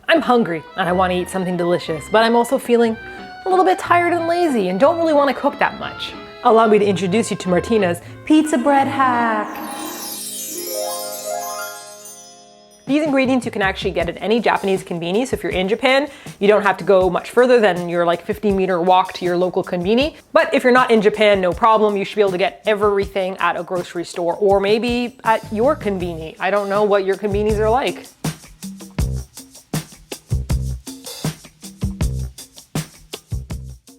I'm hungry and I want to eat something delicious, but I'm also feeling a little bit tired and lazy and don't really want to cook that much. Allow me to introduce you to Martina's pizza bread hack. These ingredients you can actually get at any Japanese conveni. So if you're in Japan, you don't have to go much further than your like 15-meter walk to your local conveni. But if you're not in Japan, no problem. You should be able to get everything at a grocery store or maybe at your conveni. I don't know what your convenis are like.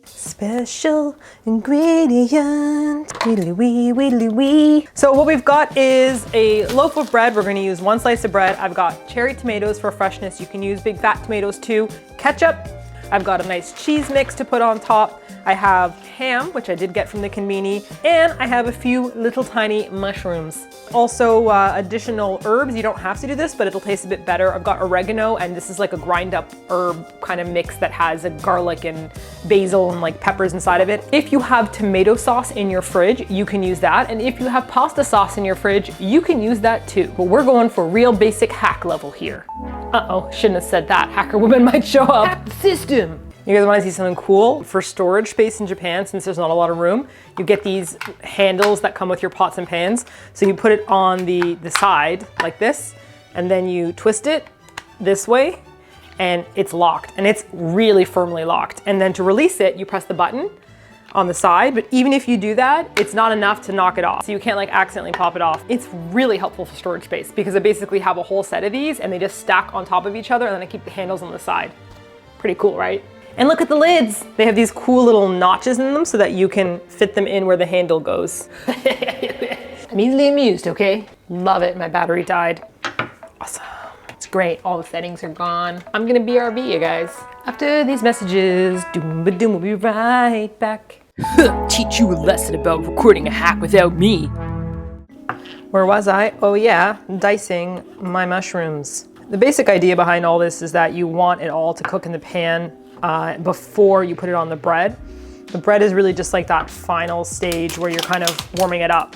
Special ingredient, widdly wee, widdly wee. So what we've got is a loaf of bread. We're gonna use 1 slice of bread. I've got cherry tomatoes for freshness. You can use big fat tomatoes too. Ketchup. I've got a nice cheese mix to put on top. I have ham, which I did get from the conveni, and I have a few little tiny mushrooms. Also additional herbs. You don't have to do this, but it'll taste a bit better. I've got oregano, and this is like a grind up herb kind of mix that has a garlic and basil and like peppers inside of it. If you have tomato sauce in your fridge, you can use that. And if you have pasta sauce in your fridge, you can use that too. But we're going for real basic hack level here. Uh-oh, shouldn't have said that. Hacker woman might show up. Hack the system. You guys want to see something cool? For storage space in Japan, since there's not a lot of room, you get these handles that come with your pots and pans. So you put it on the side like this, and then you twist it this way, and it's locked, and it's really firmly locked. And then to release it, you press the button on the side, but even if you do that, it's not enough to knock it off. So you can't like accidentally pop it off. It's really helpful for storage space because I basically have a whole set of these and they just stack on top of each other, and then I keep the handles on the side. Pretty cool, right? And look at the lids. They have these cool little notches in them so that you can fit them in where the handle goes. I'm easily amused, okay? Love it, my battery died. Awesome, it's great. All the settings are gone. I'm gonna BRB, you guys. After these messages, doom-ba-doom, we'll be right back. Teach you a lesson about recording a hack without me. Where was I? Oh yeah, dicing my mushrooms. The basic idea behind all this is that you want it all to cook in the pan before you put it on the bread. The bread is really just like that final stage where you're kind of warming it up.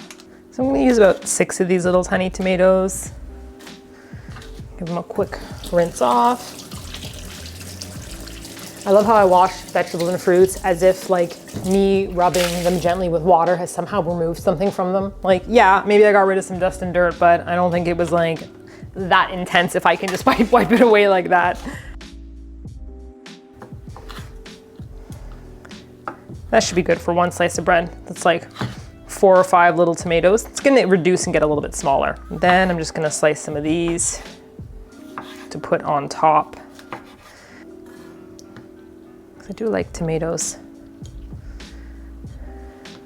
So I'm gonna use about 6 of these little tiny tomatoes. Give them a quick rinse off. I love how I wash vegetables and fruits as if like me rubbing them gently with water has somehow removed something from them. Like, yeah, maybe I got rid of some dust and dirt, but I don't think it was like that intense if I can just wipe it away like that. That should be good for 1 slice of bread. That's like 4 or 5 little tomatoes. It's gonna reduce and get a little bit smaller. Then I'm just gonna slice some of these to put on top. I do like tomatoes.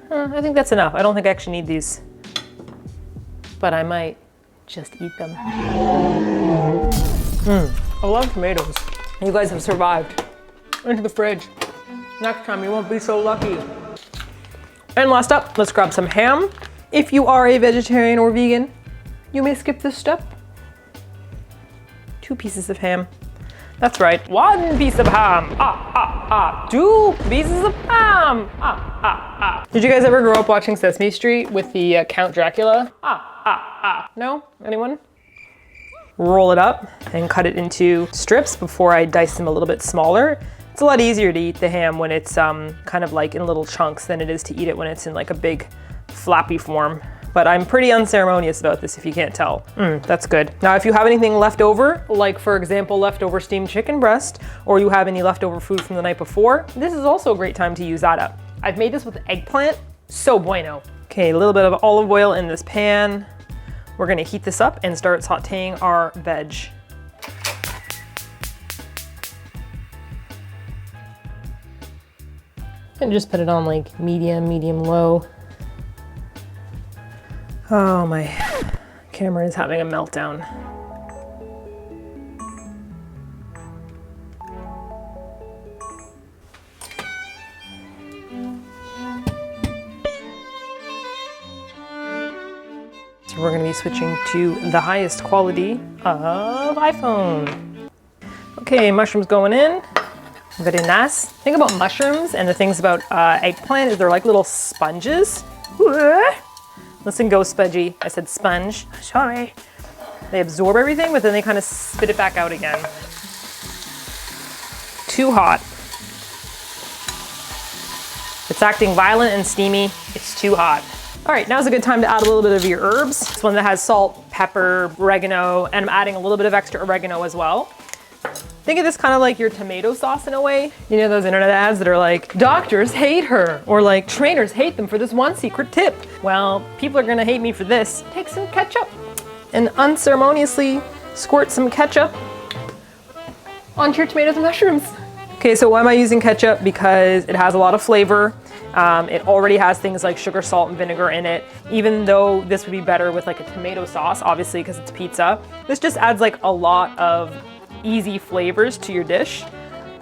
I think that's enough. I don't think I actually need these, but I might just eat them. I love tomatoes. You guys have survived. Into the fridge. Next time you won't be so lucky. And last up, let's grab some ham. If you are a vegetarian or vegan, you may skip this step. 2 pieces of ham. That's right, 1 piece of ham. 2 pieces of ham. Did you guys ever grow up watching Sesame Street with the Count Dracula? No? Anyone? Roll it up and cut it into strips before I dice them a little bit smaller. It's a lot easier to eat the ham when it's kind of like in little chunks than it is to eat it when it's in like a big flappy form. But I'm pretty unceremonious about this if you can't tell. That's good. Now, if you have anything left over, like for example, leftover steamed chicken breast, or you have any leftover food from the night before, this is also a great time to use that up. I've made this with eggplant, so bueno. Okay, a little bit of olive oil in this pan. We're gonna heat this up and start sauteing our veg. And just put it on like medium low. Oh, my camera is having a meltdown. So we're gonna be switching to the highest quality of iPhone. Okay, mushrooms going in. Very nice. The thing about mushrooms and the things about eggplant is they're like little sponges. Listen, go Spudgy. I said sponge. Sorry. They absorb everything, but then they kind of spit it back out again. too hot. It's acting violent and steamy. It's too hot. All right, now's a good time to add a little bit of your herbs. This one that has salt, pepper, oregano, and I'm adding a little bit of extra oregano as well. Think of this kind of like your tomato sauce in a way. You know those internet ads that are like, doctors hate her, or like trainers hate them for this one secret tip. Well, people are gonna hate me for this. Take some ketchup and unceremoniously squirt some ketchup onto your tomatoes and mushrooms. Okay, so why am I using ketchup? Because it has a lot of flavor. It already has things like sugar, salt, and vinegar in it. Even though this would be better with like a tomato sauce, obviously, because it's pizza. This just adds like a lot of easy flavors to your dish.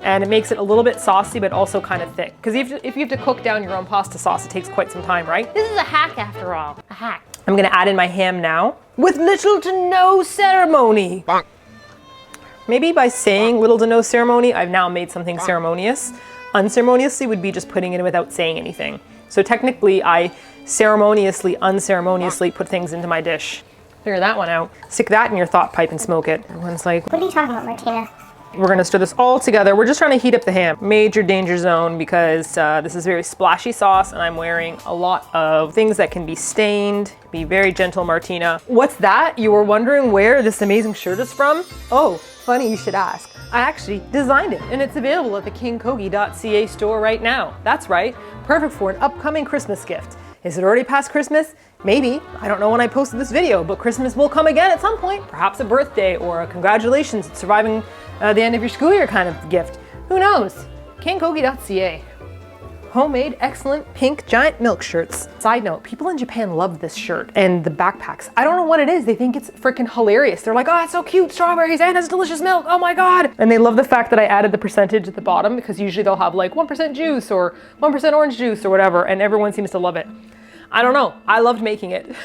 And it makes it a little bit saucy, but also kind of thick. Because if you have to cook down your own pasta sauce, it takes quite some time, right? This is a hack after all, a hack. I'm gonna add in my ham now with little to no ceremony. Bonk. Maybe by saying little to no ceremony, I've now made something ceremonious. Unceremoniously would be just putting it in without saying anything. So technically, I unceremoniously put things into my dish. Figure that one out. Stick that in your thought pipe and smoke it. Everyone's like, what are you talking about, Martina? We're gonna stir this all together. We're just trying to heat up the ham. Major danger zone because this is very splashy sauce and I'm wearing a lot of things that can be stained. Be very gentle, Martina. What's that? You were wondering where this amazing shirt is from? Oh, funny you should ask. I actually designed it and it's available at the kingkogi.ca store right now. That's right, perfect for an upcoming Christmas gift. Is it already past Christmas? Maybe. I don't know when I posted this video, but Christmas will come again at some point. Perhaps a birthday or a congratulations at surviving the end of your school year kind of gift. Who knows? kingkogi.ca. Homemade, excellent pink giant milk shirts. Side note, people in Japan love this shirt and the backpacks. I don't know what it is. They think it's freaking hilarious. They're like, oh, it's so cute, strawberries and has delicious milk. Oh my God. And they love the fact that I added the percentage at the bottom because usually they'll have like 1% juice or 1% orange juice or whatever. And everyone seems to love it. I don't know. I loved making it.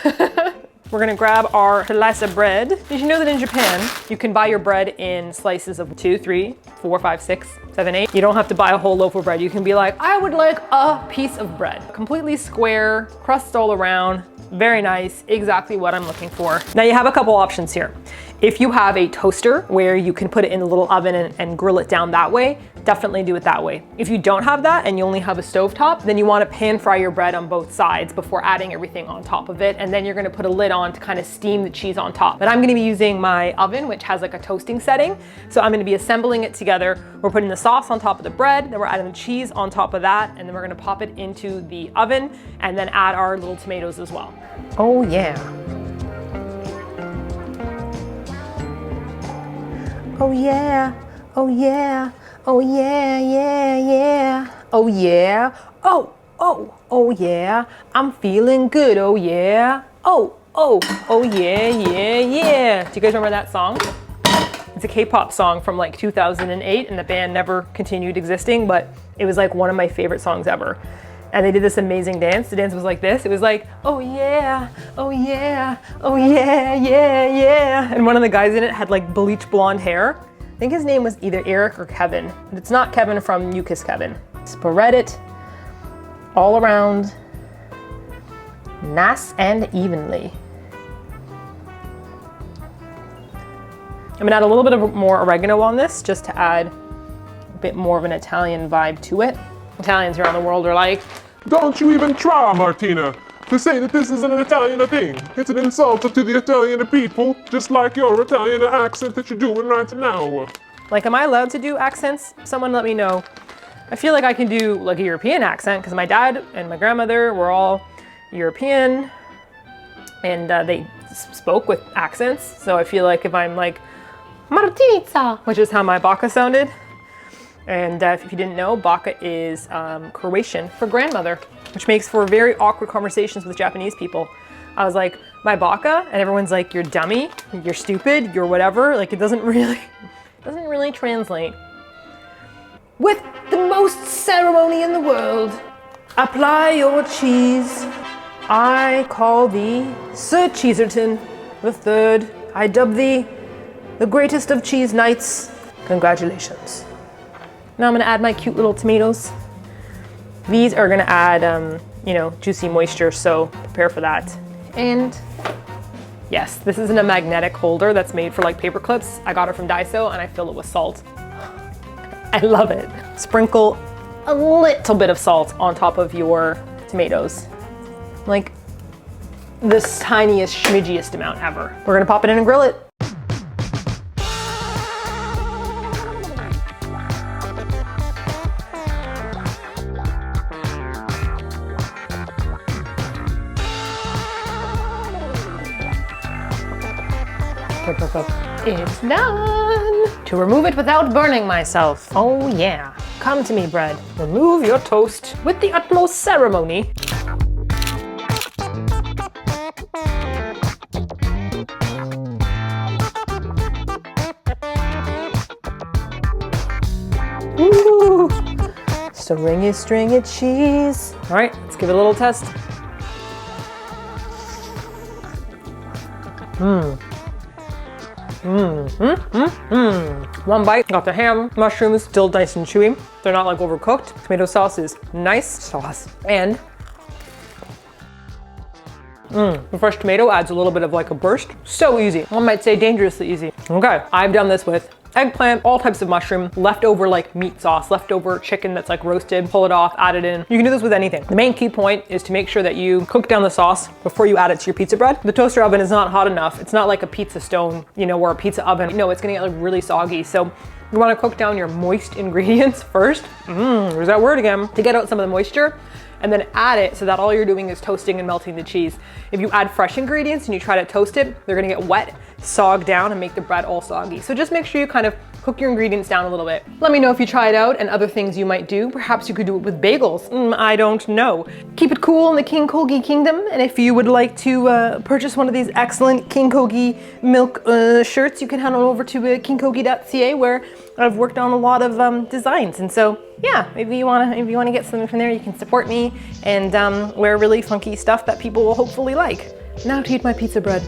We're gonna grab our slice of bread. Did you know that in Japan, you can buy your bread in slices of 2, 3, 4, 5, 6, 7, 8. You don't have to buy a whole loaf of bread. You can be like, I would like a piece of bread. Completely square, crust all around, very nice, exactly what I'm looking for. Now you have a couple options here. If you have a toaster where you can put it in the little oven and grill it down that way, definitely do it that way. If you don't have that and you only have a stovetop, then you want to pan fry your bread on both sides before adding everything on top of it. And then you're going to put a lid on to kind of steam the cheese on top. But I'm going to be using my oven, which has like a toasting setting. So I'm going to be assembling it together. We're putting the sauce on top of the bread, then we're adding the cheese on top of that, and then we're going to pop it into the oven and then add our little tomatoes as well. Oh yeah. Oh yeah, oh yeah, oh yeah, yeah, yeah. Oh yeah, oh yeah, I'm feeling good, oh yeah. Oh yeah, yeah, yeah. Do you guys remember that song? It's a K-pop song from like 2008 and the band never continued existing, but it was like one of my favorite songs ever. And they did this amazing dance. The dance was like this. It was like, oh yeah, oh yeah, oh yeah, yeah, yeah. And one of the guys in it had like bleach blonde hair. I think his name was either Eric or Kevin. But it's not Kevin from You Kiss Kevin. Spread it all around, nice and evenly. I'm gonna add a little bit of more oregano on this just to add a bit more of an Italian vibe to it. Italians around the world are like, don't you even try, Martina, to say that this is an Italian thing. It's an insult to the Italian people, just like your Italian accent that you're doing right now. Like, am I allowed to do accents? Someone let me know. I feel like I can do like a European accent because my dad and my grandmother were all European and they spoke with accents. So I feel like if I'm like, Martinitsa, which is how my baka sounded. And if you didn't know, baka is Croatian for grandmother, which makes for very awkward conversations with Japanese people. I was like, my baka, and everyone's like, you're dummy, you're stupid, you're whatever. Like it doesn't really translate. With the most ceremony in the world, apply your cheese. I call thee Sir Cheeserton the Third. I dub thee the greatest of cheese knights. Congratulations. Now I'm gonna add my cute little tomatoes. These are gonna add, juicy moisture, so prepare for that. And yes, this isn't a magnetic holder that's made for like paper clips. I got it from Daiso and I fill it with salt. I love it. Sprinkle a little bit of salt on top of your tomatoes. Like this tiniest, schmidgiest amount ever. We're gonna pop it in and grill it. It's done! To remove it without burning myself. Oh yeah. Come to me, bread. Remove your toast with the utmost ceremony. Ooh! Stringy cheese. All right, let's give it a little test. One bite, got the ham, mushrooms, still nice and chewy. They're not like overcooked. Tomato sauce is nice sauce. And the fresh tomato adds a little bit of like a burst. So easy. One might say dangerously easy. Okay, I've done this with eggplant, all types of mushroom, leftover like meat sauce, leftover chicken that's like roasted, pull it off, add it in. You can do this with anything. The main key point is to make sure that you cook down the sauce before you add it to your pizza bread. The toaster oven is not hot enough. It's not like a pizza stone, you know, or a pizza oven. No, it's gonna get like really soggy. So you wanna cook down your moist ingredients first. There's that word again. To get out some of the moisture, and then add it so that all you're doing is toasting and melting the cheese. If you add fresh ingredients and you try to toast it, they're gonna get wet, sog down, and make the bread all soggy. So just make sure you kind of cook your ingredients down a little bit. Let me know if you try it out and other things you might do. Perhaps you could do it with bagels. I don't know. Keep it cool in the King Kogi Kingdom. And if you would like to purchase one of these excellent King Kogi milk shirts, you can head on over to kingkogi.ca where I've worked on a lot of designs. And so, yeah, if you wanna get something from there, you can support me and wear really funky stuff that people will hopefully like. Now to eat my pizza bread.